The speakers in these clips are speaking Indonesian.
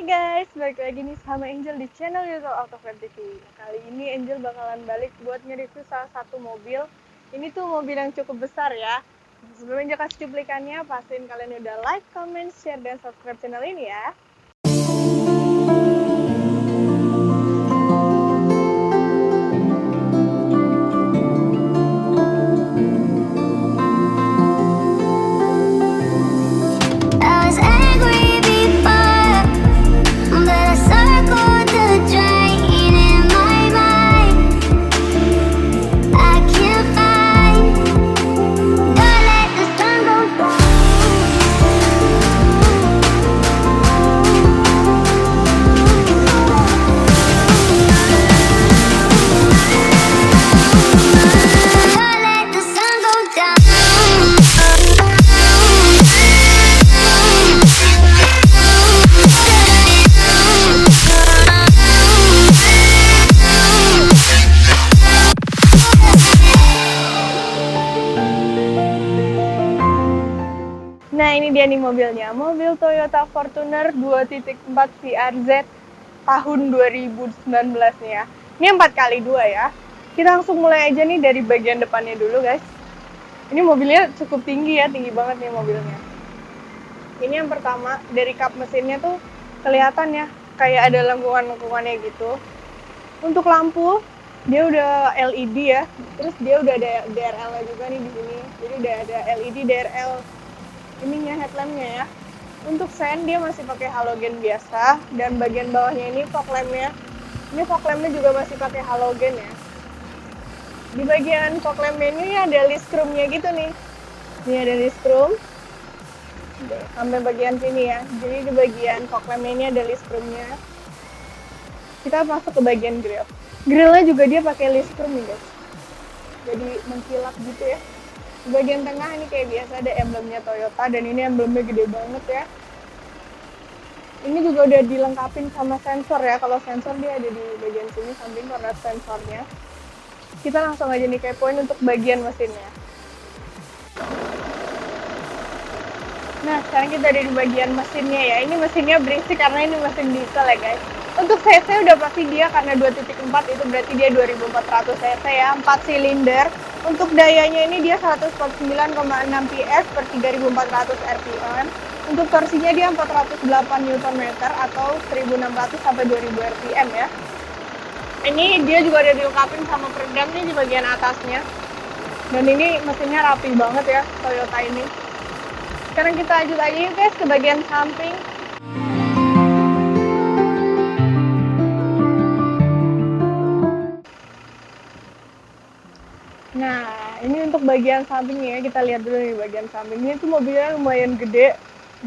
Hai guys, balik lagi nih sama Angel di channel YouTube Autofan TV. Kali ini Angel bakalan balik buat nge-review salah satu mobil. Ini tuh mobil yang cukup besar ya. Sebelum Angel kasih cuplikannya, pastiin kalian udah like, comment, share, dan subscribe channel ini ya. Nah ini dia nih mobilnya, mobil Toyota Fortuner 2.4 VRZ tahun 2019 nih ya. Ini 4x2 ya. Kita langsung mulai aja nih dari bagian depannya dulu guys. Ini mobilnya cukup tinggi ya, tinggi banget nih mobilnya. Ini yang pertama, dari kap mesinnya tuh kelihatan ya, kayak ada lengkungan-lengkungannya gitu. Untuk lampu, dia udah LED ya, terus dia udah ada DRL-nya juga nih di sini. Jadi udah ada LED DRL ininya, headlampnya ya. Untuk sen dia masih pakai halogen biasa, dan bagian bawahnya ini fog lampnya. Ini fog lampnya juga masih pakai halogen ya. Di bagian fog lampnya ini ada list chrome-nya gitu nih. Ini ada list chrome sampai bagian sini ya. Jadi di bagian fog lampnya ini ada list chrome-nya. Kita masuk ke bagian grill. Grillnya juga dia pakai list chrome nih guys. Jadi mengkilap gitu ya. Di bagian tengah ini kayak biasa ada emblemnya Toyota, dan ini emblemnya gede banget ya. Ini juga udah dilengkapin sama sensor ya. Kalau sensor dia ada di bagian sini samping corner sensornya. Kita langsung aja nih kepoin untuk bagian mesinnya. Nah sekarang kita ada di bagian mesinnya ya. Ini mesinnya berisik karena ini mesin diesel ya guys. Untuk cc udah pasti dia karena 2.4 itu berarti dia 2400 cc ya, 4 silinder. Untuk dayanya ini dia 149,6 PS per 3400 rpm. Untuk torsinya dia 408 Nm atau 1600 sampai 2000 rpm ya. Ini dia juga ada dilengkapin sama peredam nih di bagian atasnya. Dan ini mesinnya rapi banget ya Toyota ini. Sekarang kita lanjut lagi yuk guys ke bagian samping. Nah, ini untuk bagian sampingnya ya, kita lihat dulu nih bagian sampingnya. Itu mobilnya lumayan gede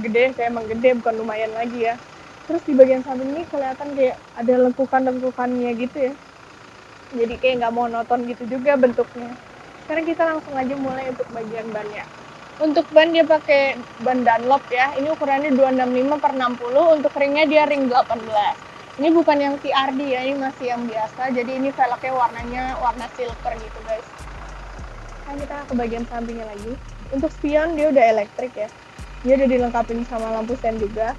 kayak emang gede, bukan lumayan lagi ya. Terus di bagian samping ini kelihatan kayak ada lengkukan-lengkukannya gitu ya. Jadi kayak nggak monoton gitu juga bentuknya. Sekarang kita langsung aja mulai untuk bagian bannya. Untuk ban dia pakai ban Dunlop ya. Ini ukurannya 265/60. Untuk ringnya dia ring 18. Ini bukan yang TRD ya, ini masih yang biasa. Jadi ini velgnya warnanya warna silver gitu guys. Nah kita ke bagian sampingnya lagi. Untuk spion dia udah elektrik ya. Dia udah dilengkapi sama lampu sen juga.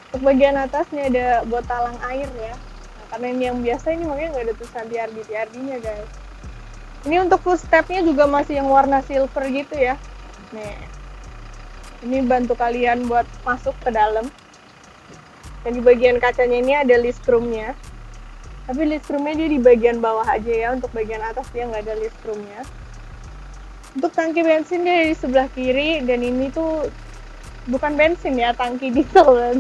Untuk bagian atas nih ada botalang air ya. Nah, karena ini yang biasa, ini makanya nggak ada tulisan TRD-nya guys. Ini untuk footstepnya juga masih yang warna silver gitu ya. Nih, ini bantu kalian buat masuk ke dalam. Dan di bagian kacanya ini ada list chrome-nya. Tapi list chrome-nya dia di bagian bawah aja ya. Untuk bagian atas dia nggak ada list chrome-nya. Untuk tangki bensin dia di sebelah kiri, dan ini tuh bukan bensin ya, tangki diesel.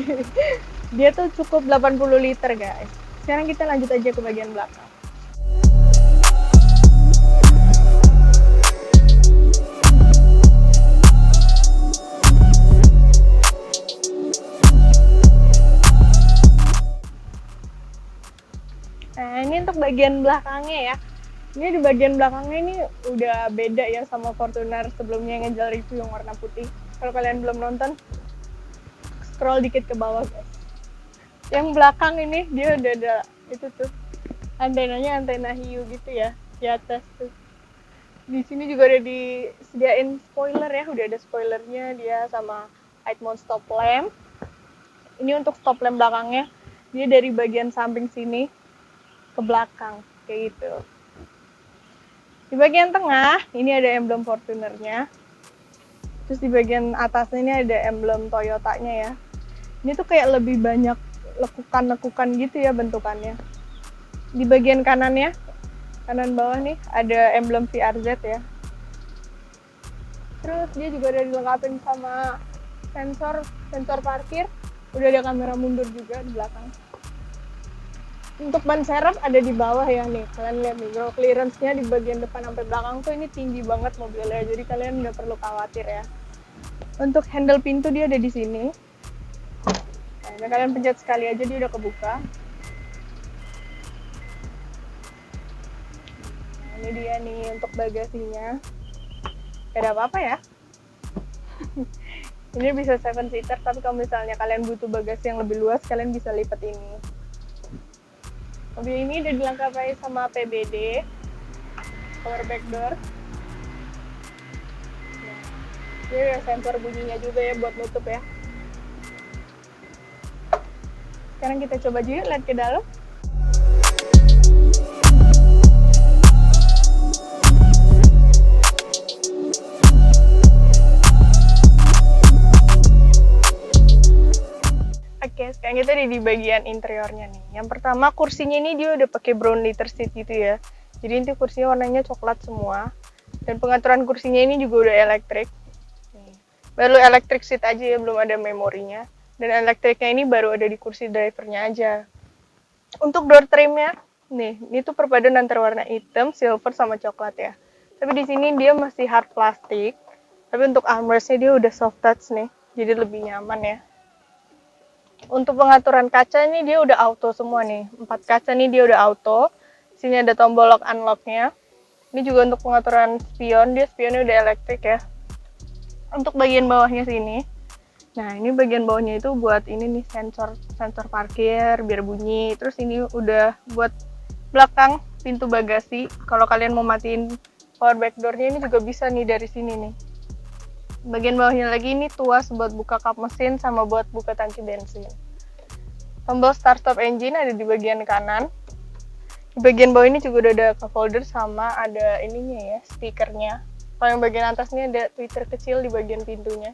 Dia tuh cukup 80 liter guys. Sekarang kita lanjut aja ke bagian belakang. Nah ini untuk bagian belakangnya ya. Ini di bagian belakangnya ini udah beda ya sama Fortuner sebelumnya yang Angel review yang warna putih. Kalau kalian belum nonton, scroll dikit ke bawah guys. Yang belakang ini dia udah ada itu tuh antenanya, antena hiu gitu ya di atas tuh. Di sini juga udah disediain spoiler ya, udah ada spoilernya dia sama head mount stop lamp. Ini untuk stop lamp belakangnya, dia dari bagian samping sini ke belakang, kayak gitu. Di bagian tengah, ini ada emblem Fortuner-nya. Terus di bagian atasnya ini ada emblem Toyota-nya ya. Ini tuh kayak lebih banyak lekukan-lekukan gitu ya bentukannya. Di bagian kanannya, kanan bawah nih, ada emblem VRZ ya. Terus dia juga udah dilengkapi sama sensor parkir. Udah ada kamera mundur juga di belakang. Untuk ban serep ada di bawah ya nih. Kalian lihat nih, ground clearance-nya di bagian depan sampai belakang tuh ini tinggi banget mobilnya. Jadi kalian nggak perlu khawatir ya. Untuk handle pintu dia ada di sini. Nah, kalian pencet sekali aja dia udah kebuka. Nah, ini dia nih untuk bagasinya. Gak ada apa-apa ya. Ini bisa 7 seater, tapi kalau misalnya kalian butuh bagasi yang lebih luas, kalian bisa lipat ini. Mobil ini udah dilengkapi sama PBD, power back door. Ini ada sensor bunyinya juga ya buat nutup ya. Sekarang kita coba aja yuk lihat ke dalam. Oke, sekarang kita di bagian interiornya nih. Yang pertama kursinya ini dia udah pakai brown leather seat gitu ya. Jadi ini kursinya warnanya coklat semua. Dan pengaturan kursinya ini juga udah elektrik. Baru electric seat aja ya, belum ada memorinya. Dan elektriknya ini baru ada di kursi drivernya aja. Untuk door trimnya, nih, ini tuh perpaduan antara warna hitam, silver, sama coklat ya. Tapi di sini dia masih hard plastik. Tapi untuk armrestnya dia udah soft touch nih, jadi lebih nyaman ya. Untuk pengaturan kaca ini dia udah auto semua nih. 4 kaca nih dia udah auto. Sini ada tombol lock unlocknya. Ini juga untuk pengaturan spion, dia spionnya udah elektrik ya. Untuk bagian bawahnya sini, nah ini bagian bawahnya itu buat ini nih sensor parkir biar bunyi. Terus ini udah buat belakang pintu bagasi. Kalau kalian mau matiin power back door-nya ini juga bisa nih dari sini nih. Bagian bawahnya lagi ini tuas buat buka kap mesin sama buat buka tangki bensin. Tombol start stop engine ada di bagian kanan. Di bagian bawah ini juga udah ada cup holder sama ada ininya ya, stikernya. Kalau yang bagian atas ini ada tweeter kecil di bagian pintunya.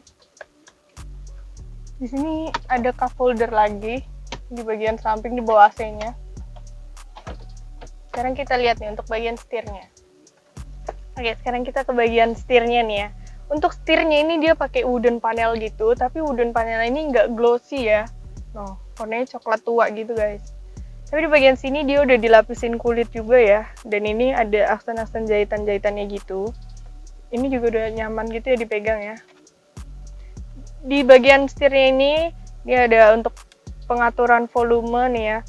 Di sini ada cup holder lagi di bagian samping di bawah AC-nya. Sekarang kita lihat nih untuk bagian setirnya. Oke, sekarang kita ke bagian setirnya nih ya. Untuk setirnya ini dia pakai wooden panel gitu, tapi wooden panel ini nggak glossy ya. Noh, warnanya coklat tua gitu guys. Tapi di bagian sini dia udah dilapisin kulit juga ya. Dan ini ada aksen-aksen jahitan-jahitannya gitu. Ini juga udah nyaman gitu ya dipegang ya. Di bagian setirnya ini ada untuk pengaturan volume nih ya.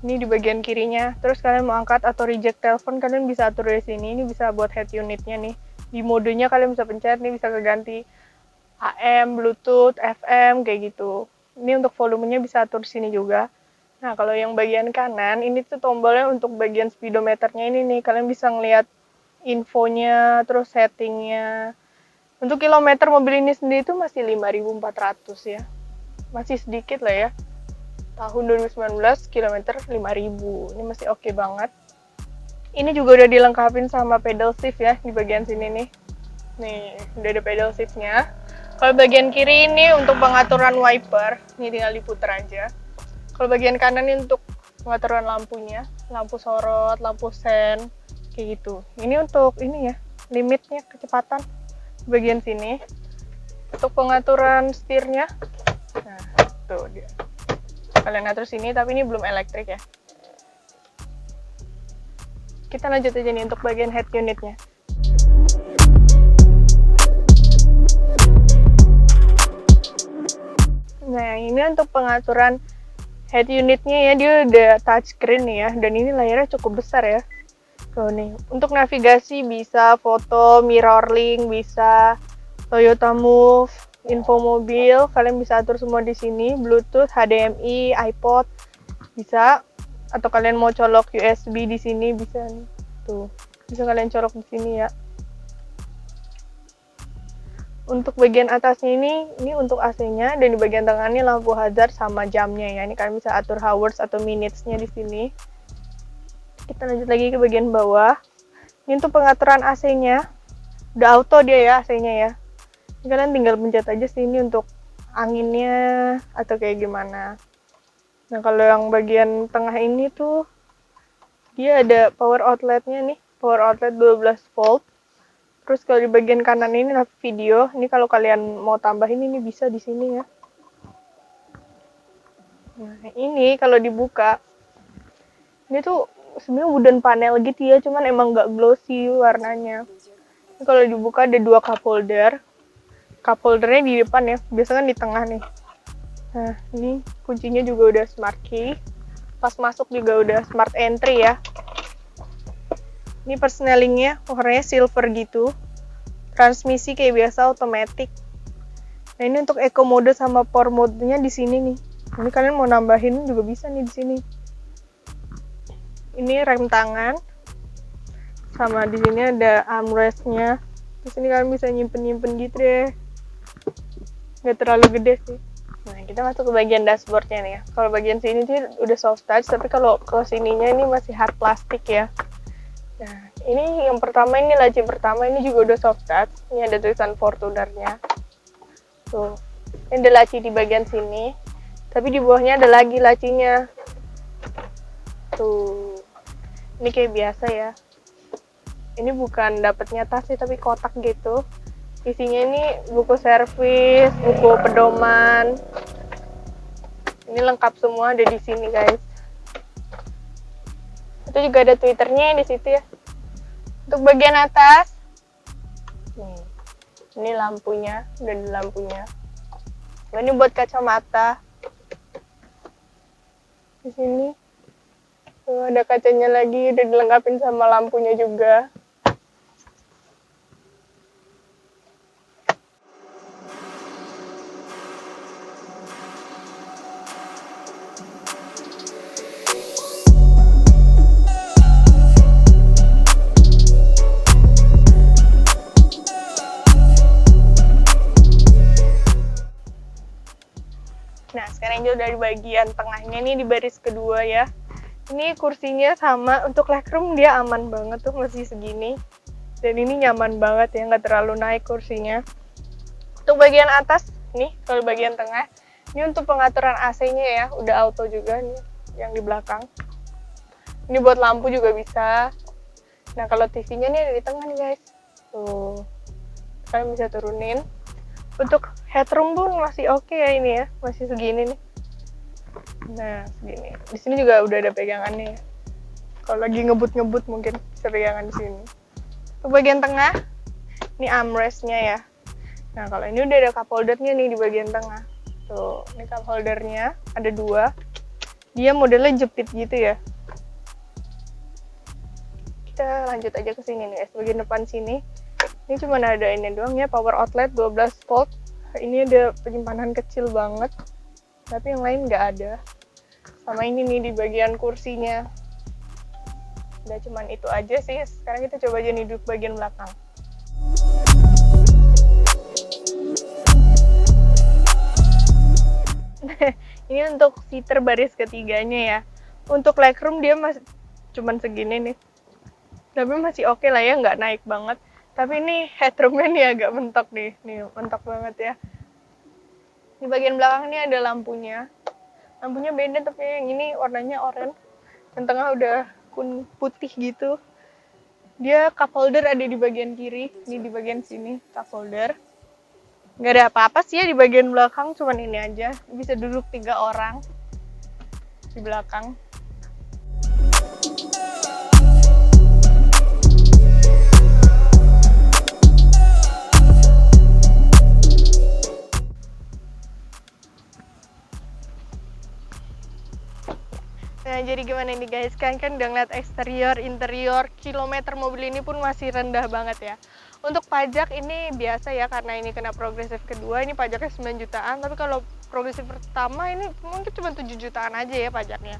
Ini di bagian kirinya. Terus kalian mau angkat atau reject telepon, kalian bisa atur dari sini. Ini bisa buat head unitnya nih. Di modenya kalian bisa pencet nih, bisa keganti AM, Bluetooth, FM kayak gitu. Ini untuk volumenya bisa atur sini juga. Nah, kalau yang bagian kanan ini tuh tombolnya untuk bagian speedometernya ini nih. Kalian bisa ngelihat infonya, terus settingnya. Untuk kilometer mobil ini sendiri itu masih 5.400 ya. Masih sedikit lah ya. Tahun 2019 kilometer 5.000. Ini masih oke banget. Ini juga udah dilengkapin sama pedal shift ya di bagian sini nih. Nih, udah ada pedal shiftnya. Kalau bagian kiri ini untuk pengaturan wiper, ini tinggal diputer aja. Kalau bagian kanan ini untuk pengaturan lampunya, lampu sorot, lampu sen, kayak gitu. Ini untuk ini ya, limitnya kecepatan di bagian sini. Untuk pengaturan setirnya, nah tuh dia. Kalian atur sini, tapi ini belum elektrik ya. Kita lanjut aja nih untuk bagian head unitnya. Nah, ini untuk pengaturan head unitnya ya, dia udah touchscreen nih ya, dan ini layarnya cukup besar ya. Tuh nih, untuk navigasi bisa foto, mirroring, bisa Toyota Move, info mobil, kalian bisa atur semua di sini, Bluetooth, HDMI, iPod, bisa. Atau kalian mau colok USB di sini bisa nih. Tuh, bisa kalian colok di sini ya. Untuk bagian atasnya ini untuk AC-nya, dan di bagian tengah ini lampu hazard sama jamnya ya. Ini kalian bisa atur hours atau minutes-nya di sini. Kita lanjut lagi ke bagian bawah. Ini untuk pengaturan AC-nya. Udah auto dia ya AC-nya ya. Ini kalian tinggal pencet aja sini untuk anginnya atau kayak gimana. Nah, kalau yang bagian tengah ini tuh dia ada power outlet-nya nih. Power outlet 12 volt. Terus kalau di bagian kanan ini video, ini kalau kalian mau tambahin ini bisa di sini ya. Nah, ini kalau dibuka, ini tuh sebenarnya wooden panel gitu ya, cuman emang nggak glossy warnanya. Ini kalau dibuka ada 2 cup holder. Cup holdernya di depan ya, biasanya kan di tengah nih. Nah, ini kuncinya juga udah smart key. Pas masuk juga udah smart entry ya. Ini persnelingnya warnanya silver gitu. Transmisi kayak biasa otomatis. Nah, ini untuk eco mode sama power mode-nya di sini nih. Ini kalian mau nambahin juga bisa nih di sini. Ini rem tangan. Sama di sini ada armrest-nya. Di sini kalian bisa nyimpen-nyimpen gitu deh. Nggak terlalu gede sih. Nah, kita masuk ke bagian dashboard-nya nih ya. Kalau bagian sini sih udah soft touch, tapi kalau ke sininya ini masih hard plastik ya. Nah, ini yang pertama, ini laci pertama, ini juga udah soft touch. Ini ada tulisan Fortuner-nya. Tuh, ini ada laci di bagian sini. Tapi di bawahnya ada lagi lacinya. Tuh, ini kayak biasa ya. Ini bukan dapetnya tas sih, tapi kotak gitu. Isinya ini buku servis, buku pedoman. Ini lengkap semua ada di sini guys. Itu juga ada Twitternya di situ ya. Untuk bagian atas, nih, ini lampunya, udah ada lampunya. Nah, ini buat kacamata. Di sini tuh ada kacanya lagi, udah dilengkapin sama lampunya juga. Nah, sekarang juga dari bagian tengahnya nih di baris kedua ya. Ini kursinya sama, untuk legroom dia aman banget tuh, masih segini. Dan ini nyaman banget ya, nggak terlalu naik kursinya. Untuk bagian atas, nih kalau bagian tengah, ini untuk pengaturan AC-nya ya, udah auto juga nih yang di belakang. Ini buat lampu juga bisa. Nah, kalau TV-nya nih ada di tengah nih guys. Tuh, kalian bisa turunin. Untuk headroom pun masih oke ya ini ya, masih segini nih. Nah, segini. Di sini juga udah ada pegangannya ya. Kalau lagi ngebut-ngebut mungkin bisa pegangan di sini. Untuk bagian tengah, ini armrest-nya ya. Nah, kalau ini udah ada cup holder-nya nih di bagian tengah. Tuh, ini cup holder-nya ada 2. Dia modelnya jepit gitu ya. Kita lanjut aja ke sini nih, bagian depan sini. Ini cuma ada ini doang ya, power outlet 12 volt. Ini ada penyimpanan kecil banget, tapi yang lain nggak ada. Sama ini nih di bagian kursinya. Udah cuman itu aja sih. Sekarang kita coba aja nih duduk bagian belakang. Ini untuk seater baris ketiganya ya. Untuk legroom dia masih cuman segini nih. Tapi masih oke lah ya, nggak naik banget. Tapi ini headroomnya nih agak mentok nih mentok banget ya. Di bagian belakang ini ada lampunya. Lampunya beda, tapi yang ini warnanya oranye. Yang tengah udah putih gitu. Dia cup holder ada di bagian kiri, ini di bagian sini cup holder. Nggak ada apa-apa sih ya di bagian belakang, cuman ini aja. Bisa duduk 3 orang di belakang. Nah, jadi gimana nih guys, kalian kan udah ngeliat eksterior, interior, kilometer mobil ini pun masih rendah banget ya. Untuk pajak ini biasa ya, karena ini kena progresif kedua, ini pajaknya 9 jutaan. Tapi kalau Progresi pertama ini mungkin cuma 7 jutaan aja ya pajaknya.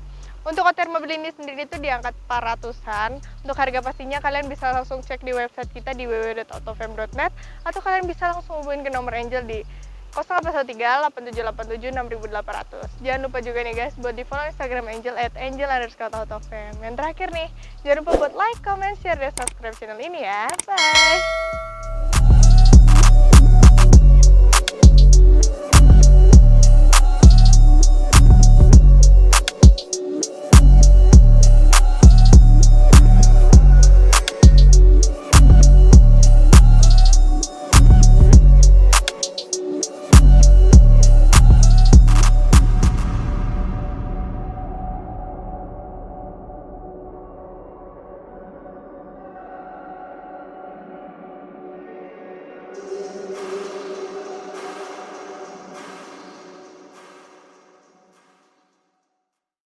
Untuk OTR mobil ini sendiri itu di angka 400-an. Untuk harga pastinya kalian bisa langsung cek di website kita di www.autofam.net atau kalian bisa langsung hubungin ke nomor Angel di 0813 8787 6800. Jangan lupa juga nih guys buat di follow Instagram Angel @angel_autofam. Yang terakhir nih, jangan lupa buat like, comment, share, dan subscribe channel ini ya. Bye!